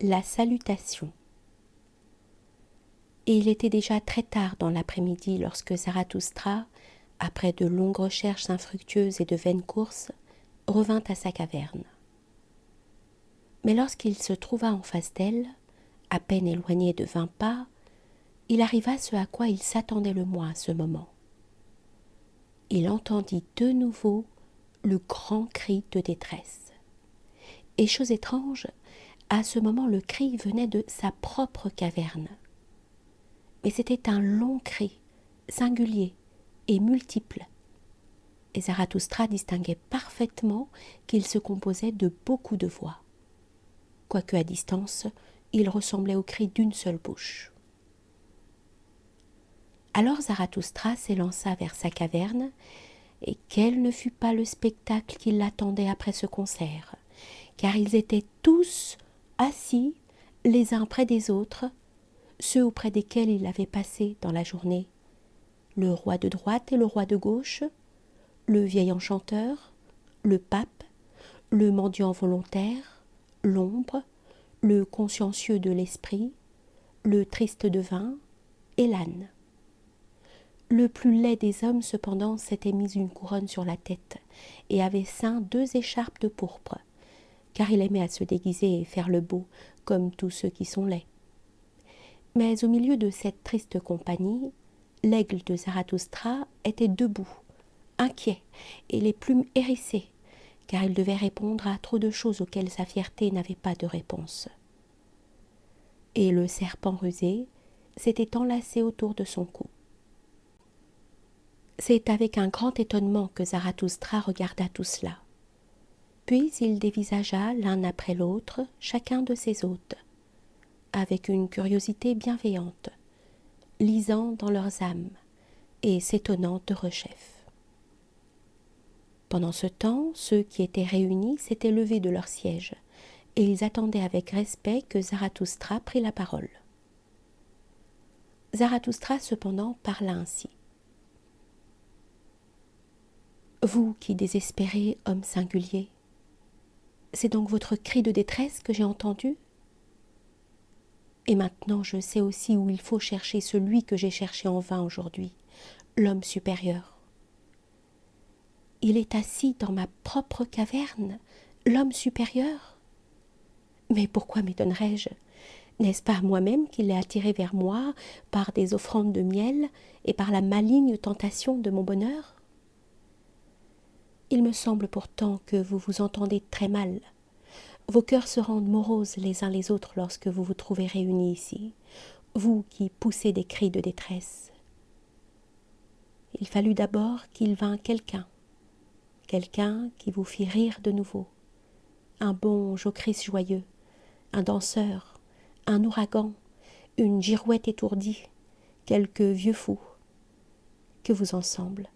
La salutation. Et il était déjà très tard dans l'après-midi lorsque Zarathustra, après de longues recherches infructueuses et de vaines courses, revint à sa caverne. Mais lorsqu'il se trouva en face d'elle, à peine éloigné de 20 pas, il arriva ce à quoi il s'attendait le moins à ce moment. Il entendit de nouveau le grand cri de détresse. Et chose étrange, à ce moment le cri venait de sa propre caverne. Mais c'était un long cri, singulier et multiple. Et Zarathustra distinguait parfaitement qu'il se composait de beaucoup de voix. Quoique à distance, il ressemblait au cri d'une seule bouche. Alors Zarathustra s'élança vers sa caverne, et quel ne fut pas le spectacle qui l'attendait après ce concert, car ils étaient tous assis les uns près des autres, ceux auprès desquels il avait passé dans la journée, le roi de droite et le roi de gauche, le vieil enchanteur, le pape, le mendiant volontaire, l'ombre, le consciencieux de l'esprit, le triste devin et l'âne. Le plus laid des hommes, cependant, s'était mis une couronne sur la tête et avait ceint 2 écharpes de pourpre, car il aimait à se déguiser et faire le beau, comme tous ceux qui sont laids. Mais au milieu de cette triste compagnie, l'aigle de Zarathustra était debout, inquiet et les plumes hérissées, car il devait répondre à trop de choses auxquelles sa fierté n'avait pas de réponse. Et le serpent rusé s'était enlacé autour de son cou. C'est avec un grand étonnement que Zarathustra regarda tout cela. Puis il dévisagea l'un après l'autre chacun de ses hôtes, avec une curiosité bienveillante, lisant dans leurs âmes et s'étonnant de rechef. Pendant ce temps, ceux qui étaient réunis s'étaient levés de leur siège, et ils attendaient avec respect que Zarathustra prît la parole. Zarathustra cependant parla ainsi. Vous qui désespérez, homme singulier, c'est donc votre cri de détresse que j'ai entendu? Et maintenant je sais aussi où il faut chercher celui que j'ai cherché en vain aujourd'hui, l'homme supérieur. Il est assis dans ma propre caverne, l'homme supérieur. Mais pourquoi m'étonnerais-je? N'est-ce pas moi-même qui l'ai attiré vers moi par des offrandes de miel et par la maligne tentation de mon bonheur? Il me semble pourtant que vous vous entendez très mal. Vos cœurs se rendent moroses les uns les autres lorsque vous vous trouvez réunis ici, vous qui poussez des cris de détresse. Il fallut d'abord qu'il vînt quelqu'un qui vous fit rire de nouveau, un bon jocrisse joyeux, un danseur, un ouragan, une girouette étourdie, quelque vieux fou, que vous ensemble.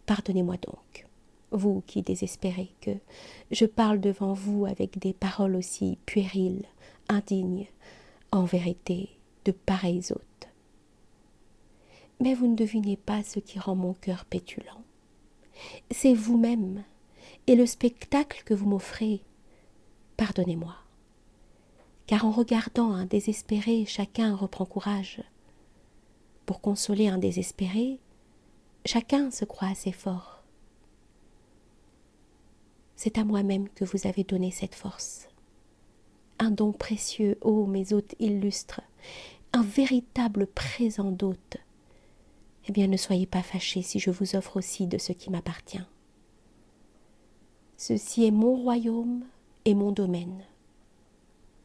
Pardonnez-moi donc, vous qui désespérez, que je parle devant vous avec des paroles aussi puériles, indignes, en vérité, de pareils hôtes. Mais vous ne devinez pas ce qui rend mon cœur pétulant. C'est vous-même et le spectacle que vous m'offrez. Pardonnez-moi, car en regardant un désespéré, chacun reprend courage. Pour consoler un désespéré, chacun se croit assez fort. C'est à moi-même que vous avez donné cette force. Un don précieux, ô mes hôtes illustres, un véritable présent d'hôtes. Eh bien, ne soyez pas fâchés si je vous offre aussi de ce qui m'appartient. Ceci est mon royaume et mon domaine,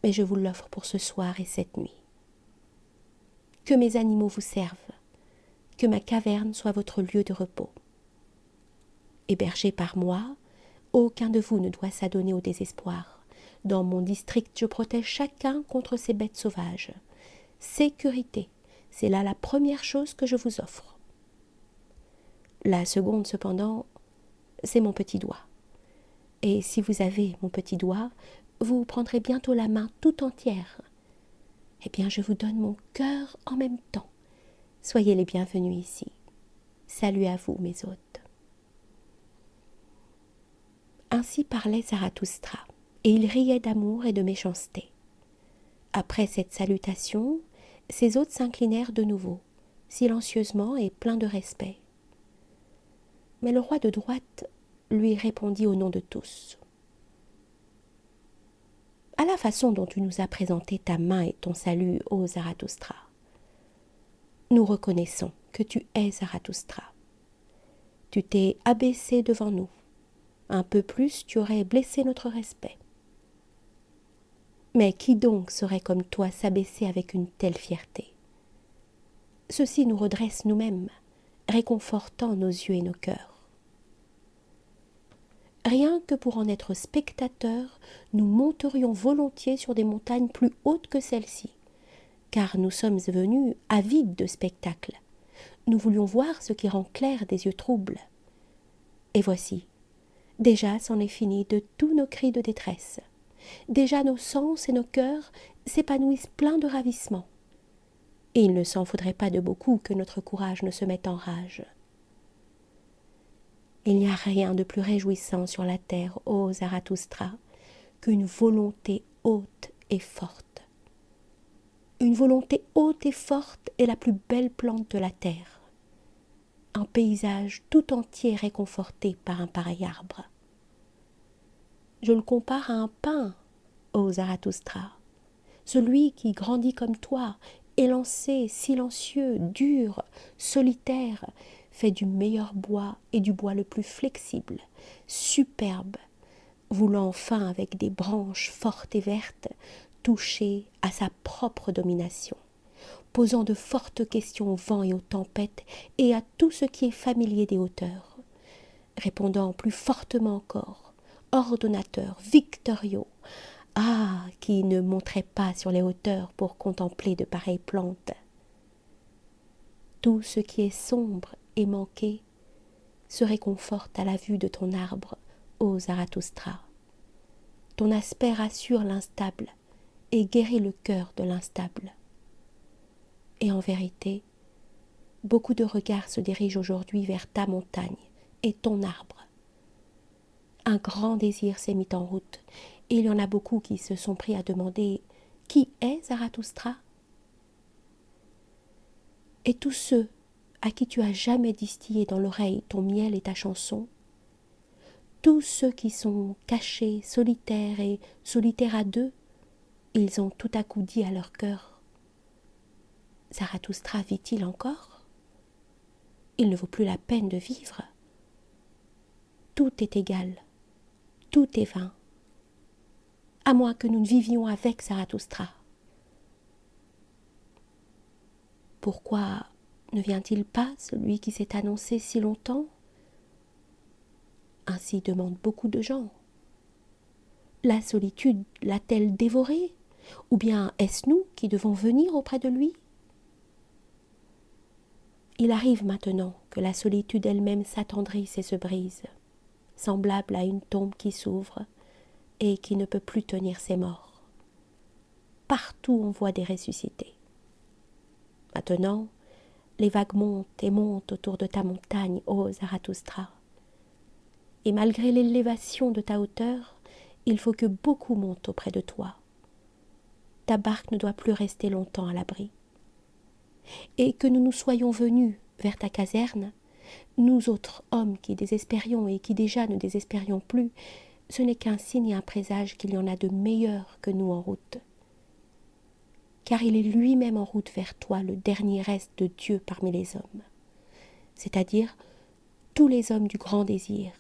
mais je vous l'offre pour ce soir et cette nuit. Que mes animaux vous servent, que ma caverne soit votre lieu de repos. Hébergé par moi, aucun de vous ne doit s'adonner au désespoir. Dans mon district, je protège chacun contre ces bêtes sauvages. Sécurité, c'est là la première chose que je vous offre. La seconde, cependant, c'est mon petit doigt. Et si vous avez mon petit doigt, vous prendrez bientôt la main tout entière. Eh bien, je vous donne mon cœur en même temps. Soyez les bienvenus ici. Salut à vous, mes hôtes. Ainsi parlait Zarathustra, et il riait d'amour et de méchanceté. Après cette salutation, ses hôtes s'inclinèrent de nouveau, silencieusement et pleins de respect. Mais le roi de droite lui répondit au nom de tous. « À la façon dont tu nous as présenté ta main et ton salut, ô Zarathustra, nous reconnaissons que tu es Zarathustra. Tu t'es abaissé devant nous. Un peu plus, tu aurais blessé notre respect. Mais qui donc saurait comme toi s'abaisser avec une telle fierté? Ceci nous redresse nous-mêmes, réconfortant nos yeux et nos cœurs. Rien que pour en être spectateurs, nous monterions volontiers sur des montagnes plus hautes que celles-ci, car nous sommes venus avides de spectacles. Nous voulions voir ce qui rend clair des yeux troubles. Et voici, déjà c'en est fini de tous nos cris de détresse. Déjà nos sens et nos cœurs s'épanouissent pleins de ravissement. Et il ne s'en faudrait pas de beaucoup que notre courage ne se mette en rage. Il n'y a rien de plus réjouissant sur la terre, ô Zarathustra, qu'une volonté haute et forte. Une volonté haute et forte est la plus belle plante de la terre. Un paysage tout entier réconforté par un pareil arbre. Je le compare à un pin, ô Zarathustra, celui qui grandit comme toi, élancé, silencieux, dur, solitaire, fait du meilleur bois et du bois le plus flexible, superbe, voulant enfin avec des branches fortes et vertes toucher à sa propre domination, posant de fortes questions au vent et aux tempêtes et à tout ce qui est familier des hauteurs, répondant plus fortement encore, ordonnateur, victorieux, qui ne monterait pas sur les hauteurs pour contempler de pareilles plantes. Tout ce qui est sombre et manqué se réconforte à la vue de ton arbre, ô Zarathustra. Ton aspect rassure l'instable et guérit le cœur de l'instable. Et en vérité, beaucoup de regards se dirigent aujourd'hui vers ta montagne et ton arbre. Un grand désir s'est mis en route, et il y en a beaucoup qui se sont pris à demander « Qui est Zarathustra ?» Et tous ceux à qui tu as jamais distillé dans l'oreille ton miel et ta chanson, tous ceux qui sont cachés, solitaires et solitaires à deux, ils ont tout à coup dit à leur cœur « Zarathustra vit-il encore? Il ne vaut plus la peine de vivre. Tout est égal, tout est vain, à moins que nous ne vivions avec Zarathustra. Pourquoi ne vient-il pas, celui qui s'est annoncé si longtemps? Ainsi demandent beaucoup de gens. La solitude l'a-t-elle dévoré? Ou bien est-ce nous qui devons venir auprès de lui? Il arrive maintenant que la solitude elle-même s'attendrisse et se brise, semblable à une tombe qui s'ouvre et qui ne peut plus tenir ses morts. Partout on voit des ressuscités. Maintenant, les vagues montent et montent autour de ta montagne, ô Zarathustra. Et malgré l'élévation de ta hauteur, il faut que beaucoup montent auprès de toi. Ta barque ne doit plus rester longtemps à l'abri. Et que nous nous soyons venus vers ta caserne, nous autres hommes qui désespérions et qui déjà ne désespérions plus, ce n'est qu'un signe et un présage qu'il y en a de meilleurs que nous en route. Car il est lui-même en route vers toi, le dernier reste de Dieu parmi les hommes, c'est-à-dire tous les hommes du grand désir,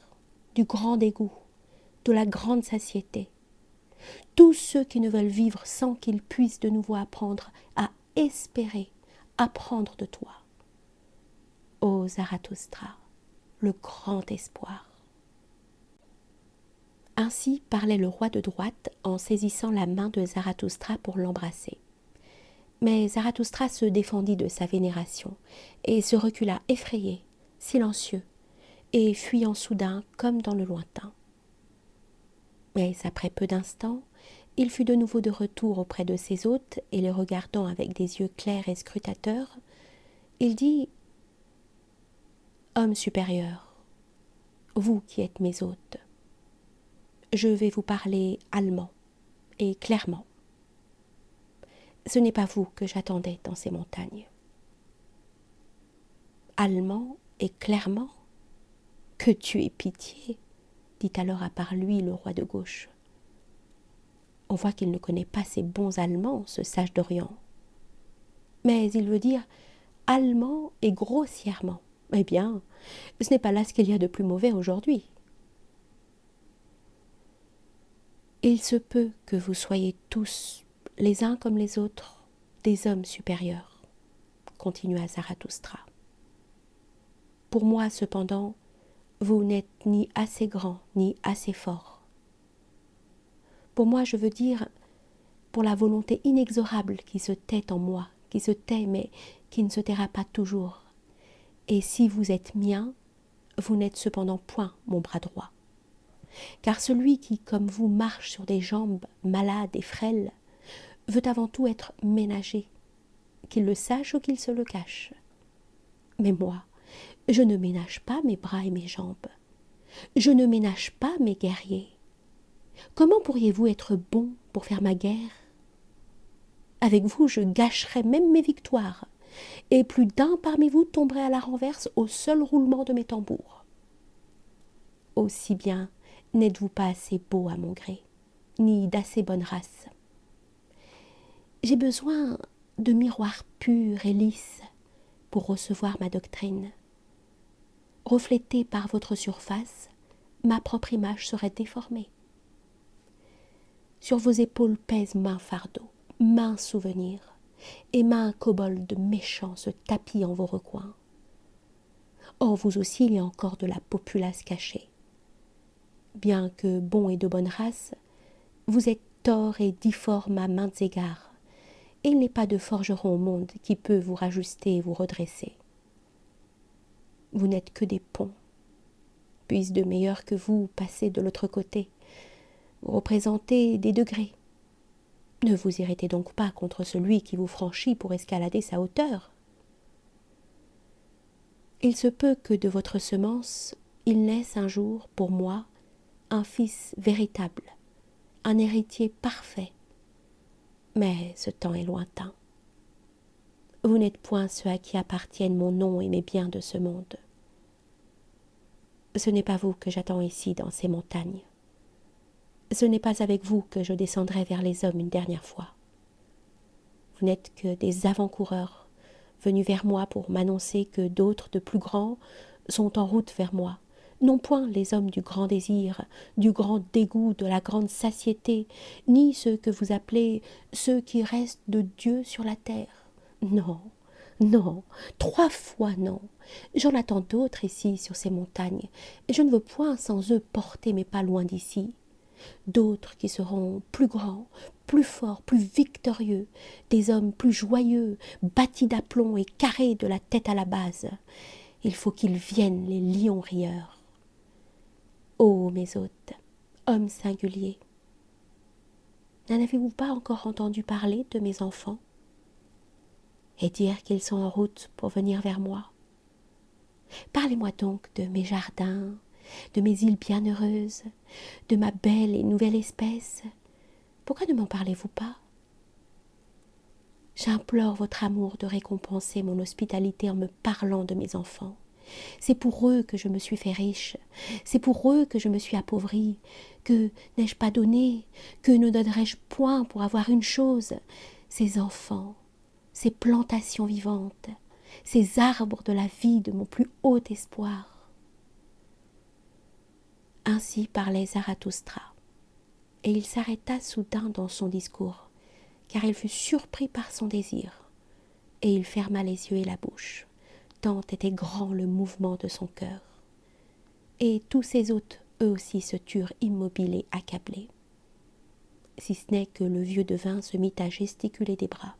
du grand dégoût, de la grande satiété, tous ceux qui ne veulent vivre sans qu'ils puissent de nouveau apprendre à espérer, apprendre de toi. Ô Zarathustra, le grand espoir. Ainsi parlait le roi de droite en saisissant la main de Zarathustra pour l'embrasser. Mais Zarathustra se défendit de sa vénération et se recula effrayé, silencieux, et fuyant soudain comme dans le lointain. Mais après peu d'instants, il fut de nouveau de retour auprès de ses hôtes et les regardant avec des yeux clairs et scrutateurs, il dit « Homme supérieur, vous qui êtes mes hôtes, je vais vous parler allemand, et clairement. Ce n'est pas vous que j'attendais dans ces montagnes. Allemand et clairement, que tu aies pitié, dit alors à part lui le roi de gauche. On voit qu'il ne connaît pas ces bons Allemands, ce sage d'Orient. Mais il veut dire allemand et grossièrement. Eh bien, ce n'est pas là ce qu'il y a de plus mauvais aujourd'hui. Il se peut que vous soyez tous, les uns comme les autres, des hommes supérieurs, continua Zarathustra. Pour moi, cependant, vous n'êtes ni assez grand, ni assez fort. Pour moi, je veux dire, pour la volonté inexorable qui se tait en moi, qui se tait, mais qui ne se taira pas toujours. Et si vous êtes mien, vous n'êtes cependant point mon bras droit. Car celui qui, comme vous, marche sur des jambes malades et frêles, veut avant tout être ménager, qu'il le sache ou qu'il se le cache. Mais moi, je ne ménage pas mes bras et mes jambes. Je ne ménage pas mes guerriers. Comment pourriez-vous être bon pour faire ma guerre? Avec vous, je gâcherais même mes victoires, et plus d'un parmi vous tomberait à la renverse au seul roulement de mes tambours. Aussi bien n'êtes-vous pas assez beau à mon gré, ni d'assez bonne race. J'ai besoin de miroirs purs et lisses pour recevoir ma doctrine. Reflétée par votre surface, ma propre image serait déformée. Sur vos épaules pèse maint fardeau, maint souvenir, et maint kobold méchant se tapit en vos recoins. Or vous aussi il y a encore de la populace cachée. Bien que bon et de bonne race, vous êtes tort et difforme à maints égards, et il n'est pas de forgeron au monde qui peut vous rajuster et vous redresser. Vous n'êtes que des ponts. Puisse de meilleurs que vous passer de l'autre côté. Vous représentez des degrés. Ne vous irritez donc pas contre celui qui vous franchit pour escalader sa hauteur. Il se peut que de votre semence, il naisse un jour, pour moi, un fils véritable, un héritier parfait. Mais ce temps est lointain. Vous n'êtes point ceux à qui appartiennent mon nom et mes biens de ce monde. Ce n'est pas vous que j'attends ici dans ces montagnes. Ce n'est pas avec vous que je descendrai vers les hommes une dernière fois. Vous n'êtes que des avant-coureurs, venus vers moi pour m'annoncer que d'autres de plus grands sont en route vers moi, non point les hommes du grand désir, du grand dégoût, de la grande satiété, ni ceux que vous appelez ceux qui restent de Dieu sur la terre. Non, non, 3 fois non. J'en attends d'autres ici sur ces montagnes, et je ne veux point sans eux porter mes pas loin d'ici. D'autres qui seront plus grands, plus forts, plus victorieux, des hommes plus joyeux, bâtis d'aplomb et carrés de la tête à la base. Il faut qu'ils viennent, les lions rieurs. Ô mes hôtes, hommes singuliers, n'en avez-vous pas encore entendu parler de mes enfants et dire qu'ils sont en route pour venir vers moi? Parlez-moi donc de mes jardins, de mes îles bienheureuses, de ma belle et nouvelle espèce. Pourquoi ne m'en parlez-vous pas? J'implore votre amour de récompenser mon hospitalité en me parlant de mes enfants. C'est pour eux que je me suis fait riche, c'est pour eux que je me suis appauvri. Que n'ai-je pas donné, que ne donnerai-je point pour avoir une chose, ces enfants, ces plantations vivantes, ces arbres de la vie de mon plus haut espoir. Ainsi parlait Zarathustra, et il s'arrêta soudain dans son discours, car il fut surpris par son désir, et il ferma les yeux et la bouche, tant était grand le mouvement de son cœur. Et tous ses hôtes, eux aussi, se turent immobiles et accablés, si ce n'est que le vieux devin se mit à gesticuler des bras.